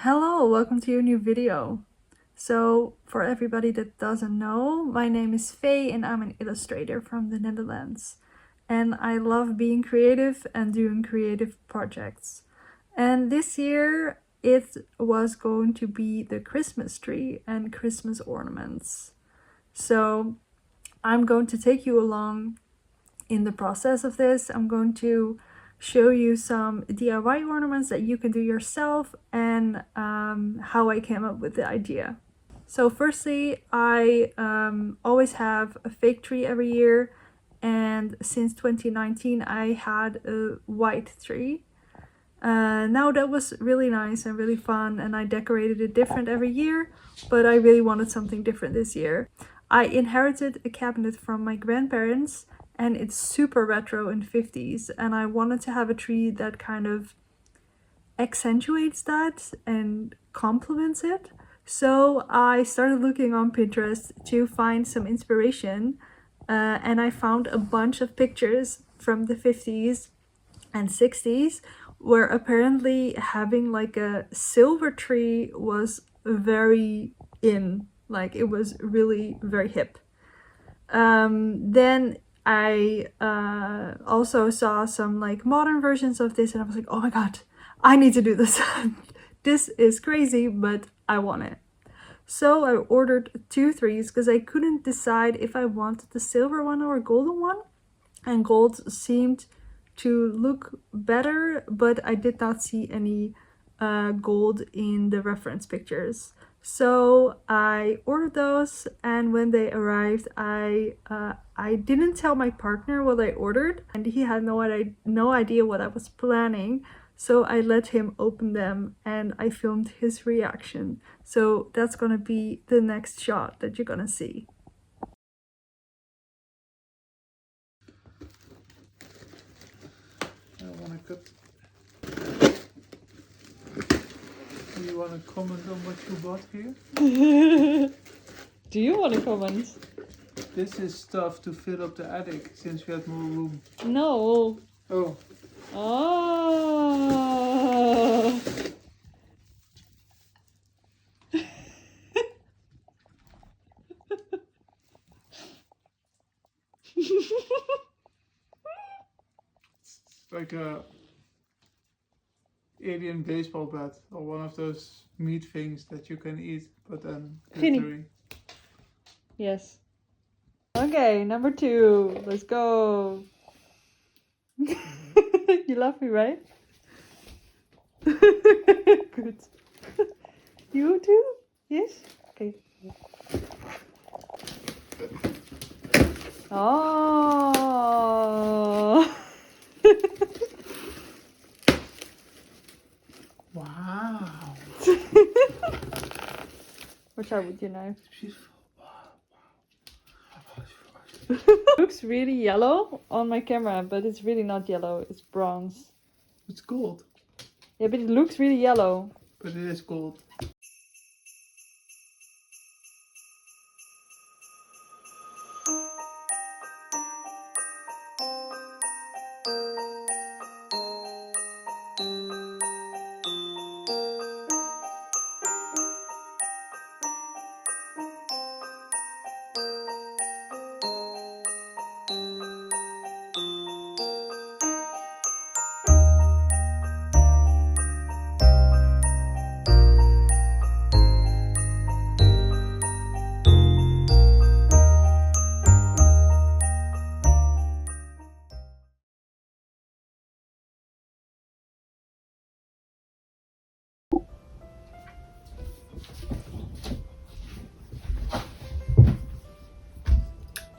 Hello, welcome to your new video. So, for everybody that doesn't know, my name is Faye and I'm an illustrator from the Netherlands. And I love being creative and doing creative projects. And this year it was going to be the Christmas tree and Christmas ornaments. So, I'm going to take you along in the process of this. I'm going to show you some DIY ornaments that you can do yourself and how I came up with the idea. So firstly, I always have a fake tree every year, and since 2019 I had a white tree. Now that was really nice and really fun, and I decorated it different every year, but I really wanted something different this year. I inherited a cabinet from my grandparents, and it's super retro in 50s, and I wanted to have a tree that kind of accentuates that and complements it. So I started looking on Pinterest to find some inspiration, and I found a bunch of pictures from the 50s and 60s where apparently having like a silver tree was very in, like it was really very hip. Then I also saw some like modern versions of this and I was like, oh my god, I need to do this. This is crazy, but I want it. So I ordered 2 trees because I couldn't decide if I wanted the silver one or a golden one, and gold seemed to look better, but I did not see any gold in the reference pictures. So I ordered those, and when they arrived, I didn't tell my partner what I ordered, and he had no idea what I was planning. So I let him open them and I filmed his reaction. So that's gonna be the next shot that you're gonna see. I want to cut. Do you want to comment on what you bought here? Do you want to comment? This is stuff to fill up the attic since we had more room. No. Oh, Oh. it's like a alien baseball bat or one of those meat things that you can eat, but then glittery. Yes. Okay, number 2. Let's go. You love me, right? Good. You too? Yes? Okay. Oh. Wow. Watch out with your knife. Beautiful. Looks really yellow on my camera, but it's really not yellow, it's bronze. It's gold. Yeah, but it looks really yellow. But it is gold.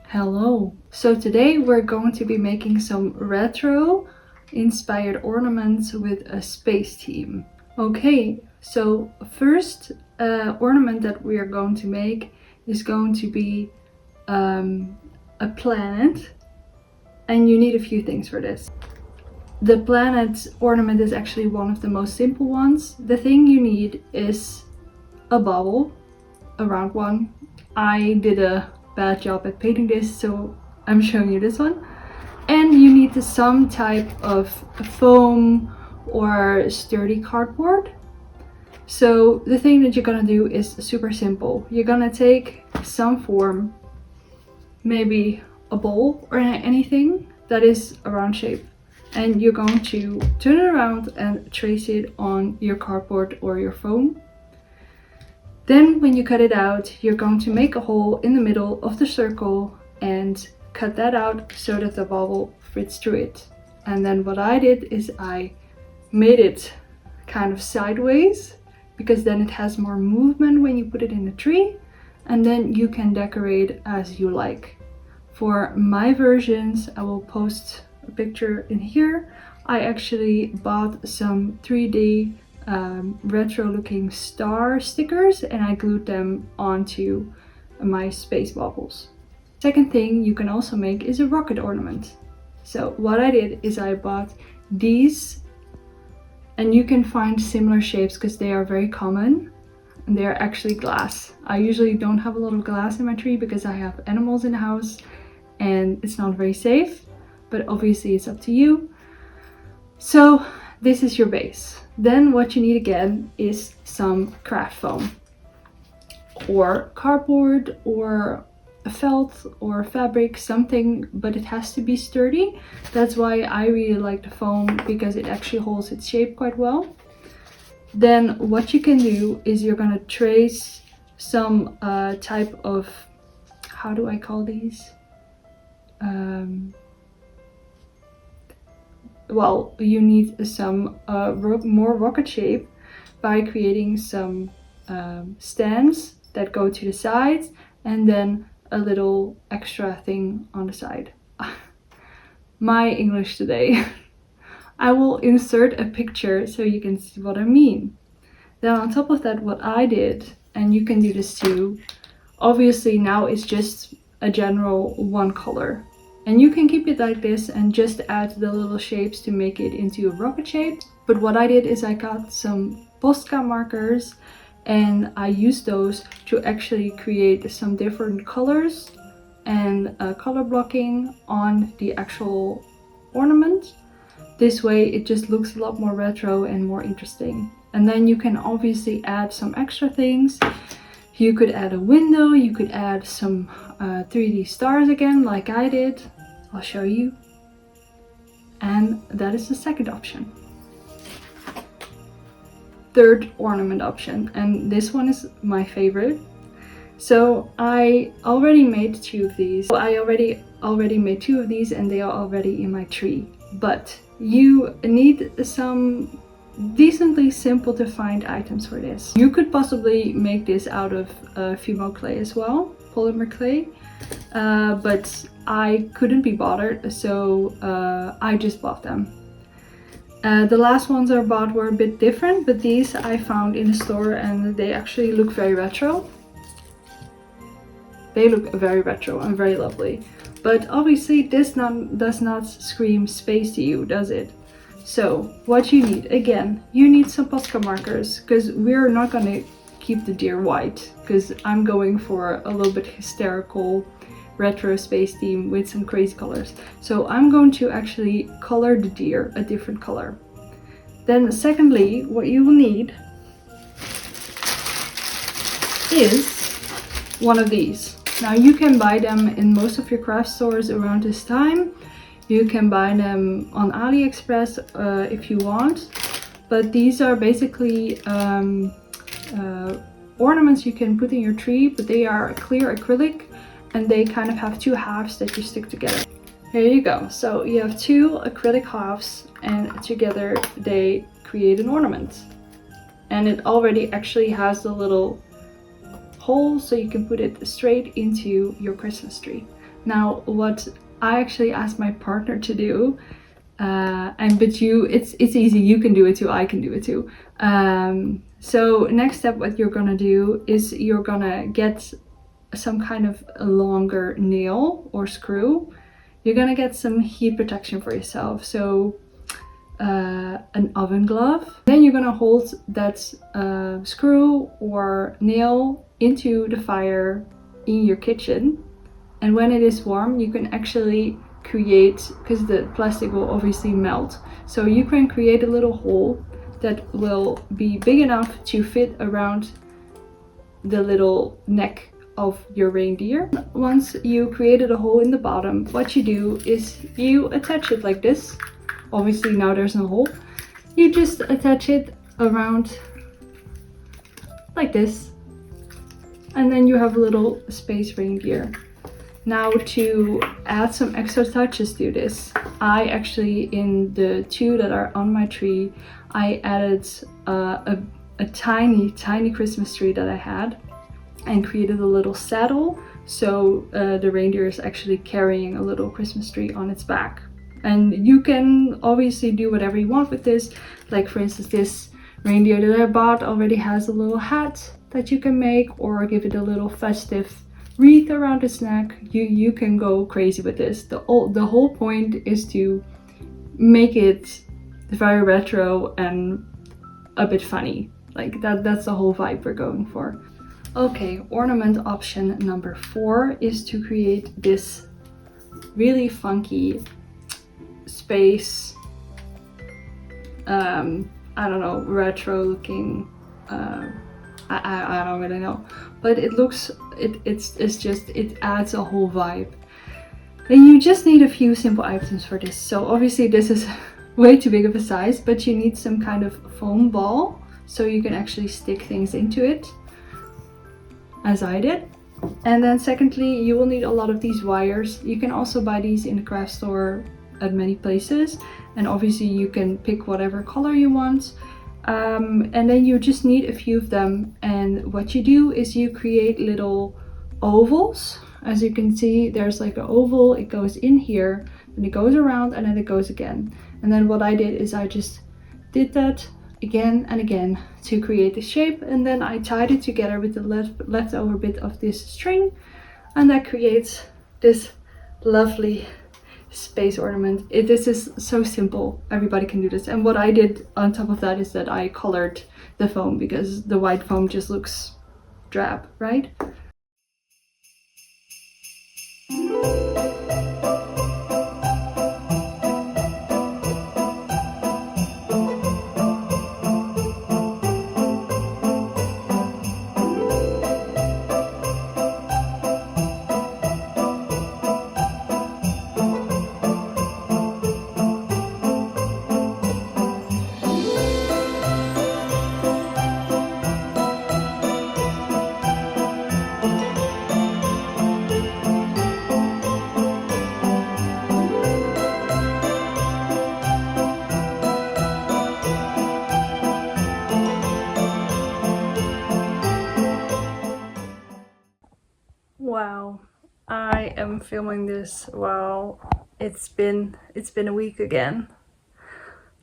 Hello! So today we're going to be making some retro inspired ornaments with a space theme. Okay, so first ornament that we are going to make is going to be a planet, and you need a few things for this. The planet ornament is actually one of the most simple ones. The thing you need is a bubble, a round one. I did a bad job at painting this, so I'm showing you this one. And you need some type of foam or sturdy cardboard. So the thing that you're gonna do is super simple. You're gonna take some form, maybe a bowl or anything that is a round shape, and you're going to turn it around and trace it on your cardboard or your foam. Then when you cut it out, you're going to make a hole in the middle of the circle and cut that out so that the bubble fits through it. And then what I did is I made it kind of sideways, because then it has more movement when you put it in a tree, and then you can decorate as you like. For my versions, I will post a picture in here. I actually bought some 3D retro looking star stickers and I glued them onto my space bubbles. Second thing you can also make is a rocket ornament. So what I did is I bought these, and you can find similar shapes because they are very common, and they are actually glass. I usually don't have a lot of glass in my tree because I have animals in the house and it's not very safe, but obviously it's up to you. So this is your base. Then what you need again is some craft foam or cardboard or a felt or fabric, something, but it has to be sturdy. That's why I really like the foam, because it actually holds its shape quite well. Then what you can do is you're gonna trace some type of, how do I call these? Well, you need some more rocket shape by creating some stands that go to the sides, and then a little extra thing on the side. My English today. I will insert a picture so you can see what I mean. Then on top of that, what I did, and you can do this too, obviously now it's just a general one color. And you can keep it like this and just add the little shapes to make it into a rocket shape. But what I did is I got some Posca markers and I used those to actually create some different colors and color blocking on the actual ornament. This way it just looks a lot more retro and more interesting. And then you can obviously add some extra things. You could add a window, you could add some 3D stars again, like I did. I'll show you. And that is the second option. Third ornament option, and this one is my favorite. So I already made two of these. I already made two of these and they are already in my tree. But you need some decently simple to find items for this. You could possibly make this out of Fimo clay as well, polymer clay, but I couldn't be bothered, so I just bought them. The last ones I bought were a bit different, but these I found in the store and they actually look very retro. They look very retro and very lovely. But obviously this does not scream space to you, does it? So what you need, again, you need some Posca markers, because we're not going to keep the deer white, because I'm going for a little bit hysterical retro space theme with some crazy colors. So I'm going to actually color the deer a different color. Then secondly, what you will need is one of these. Now you can buy them in most of your craft stores around this time. You can buy them on AliExpress if you want, but these are basically ornaments you can put in your tree, but they are clear acrylic and they kind of have two halves that you stick together. Here you go. So you have two acrylic halves and together they create an ornament. And it already actually has the little hole so you can put it straight into your Christmas tree. Now what I actually asked my partner to do, it's easy, you can do it too, I can do it too. So next step, what you're gonna do is you're gonna get some kind of a longer nail or screw. You're gonna get some heat protection for yourself, so an oven glove. Then you're gonna hold that screw or nail into the fire in your kitchen. And when it is warm, you can actually create, because the plastic will obviously melt, so you can create a little hole that will be big enough to fit around the little neck of your reindeer. Once you created a hole in the bottom, what you do is you attach it like this. Obviously now there's no hole. You just attach it around like this, and then you have a little space reindeer. Now to add some extra touches to this, I actually, in the two that are on my tree, I added a tiny Christmas tree that I had and created a little saddle. So the reindeer is actually carrying a little Christmas tree on its back. And you can obviously do whatever you want with this. Like for instance, this reindeer that I bought already has a little hat that you can make, or give it a little festive wreath around its neck. You can go crazy with this. The whole point is to make it very retro and a bit funny. Like that's the whole vibe we're going for. Okay, ornament option number 4 is to create this really funky space, I don't know, retro looking, I don't really know, but it looks, it adds a whole vibe. And you just need a few simple items for this. So obviously this is way too big of a size, but you need some kind of foam ball so you can actually stick things into it, as I did. And then secondly, you will need a lot of these wires. You can also buy these in the craft store at many places, and obviously you can pick whatever color you want. And then you just need a few of them, and what you do is you create little ovals. As you can see, there's like an oval, it goes in here, and it goes around, and then it goes again. And then what I did is I just did that again and again to create the shape, and then I tied it together with the leftover bit of this string, and that creates this lovely space ornament. This is so simple, everybody can do this. And what I did on top of that is that I colored the foam, because the white foam just looks drab, right? Wow, I am filming this while it's been a week again.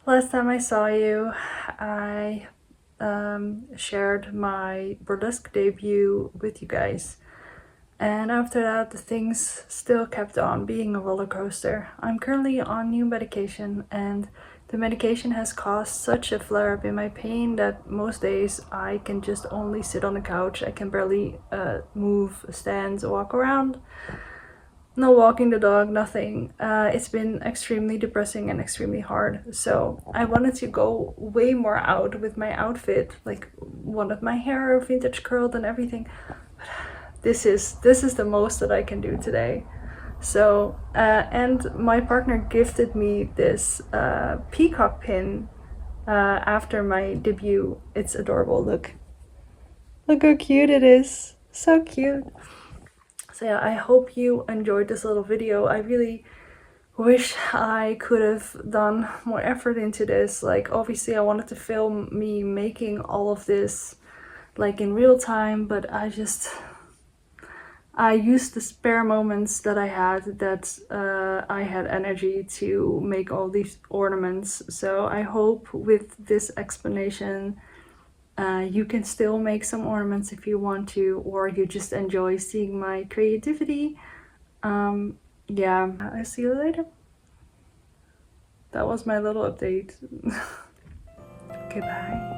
Last time I saw you, I shared my burlesque debut with you guys, and after that the things still kept on being a roller coaster. I'm currently on new medication, and the medication has caused such a flare-up in my pain that most days I can just only sit on the couch. I can barely move, stand, walk around. No walking the dog, nothing. It's been extremely depressing and extremely hard. So I wanted to go way more out with my outfit, like wanted my hair vintage curled and everything. But this is the most that I can do today. So, and my partner gifted me this peacock pin after my debut. It's adorable. Look how cute it is. So cute. So yeah, I hope you enjoyed this little video. I really wish I could have done more effort into this. Like obviously I wanted to film me making all of this like in real time, but I used the spare moments that I had, that I had energy to make all these ornaments. So I hope with this explanation you can still make some ornaments if you want to, or you just enjoy seeing my creativity. Yeah, I'll see you later. That was my little update. Okay, bye.